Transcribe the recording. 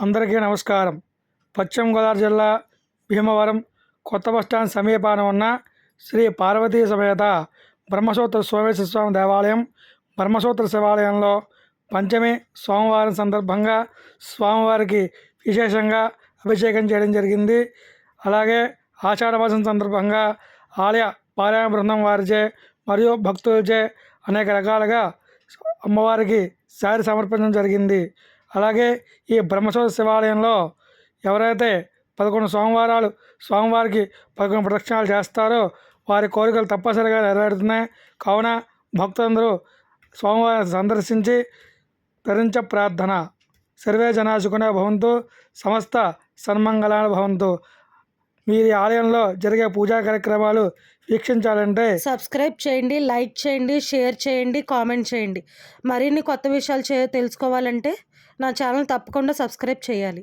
అందరికీ నమస్కారం. పశ్చిమ గోదావరి జిల్లా భీమవరం కొత్త బస్టాండ్ సమీపాన ఉన్న శ్రీ పార్వతీ సమేత బ్రహ్మసూత్ర సోమేశ్వర స్వామి దేవాలయం. బ్రహ్మసూత్ర శివాలయంలో పంచమి సోమవారం సందర్భంగా స్వామివారికి విశేషంగా అభిషేకం చేయడం జరిగింది. అలాగే ఆషాఢమాసం సందర్భంగా ఆలయ పారాయణ బృందం వారిచే మరియు భక్తులచే అనేక రకాలుగా అమ్మవారికి శారీ సమర్పించడం జరిగింది. అలాగే ఈ బ్రహ్మసూత్ర శివాలయంలో ఎవరైతే 11 సోమవారాలు స్వామివారికి 11 ప్రదక్షిణాలు చేస్తారో వారి కోరికలు తప్పనిసరిగా నెరవేరుతున్నాయి. కావున భక్తులందరూ స్వామివారిని సందర్శించి తరించ ప్రార్థన. సర్వే జనా సుఖినో భవంతు, సమస్త సన్మంగళాని భవంతు. మీరు ఈ ఆలయంలో జరిగే పూజా కార్యక్రమాలు వీక్షించాలంటే సబ్స్క్రైబ్ చేయండి, లైక్ చేయండి, షేర్ చేయండి, కామెంట్ చేయండి. మరిన్ని కొత్త విషయాలు తెలుసుకోవాలంటే నా ఛానల్ తప్పకుండా సబ్స్క్రైబ్ చేయాలి.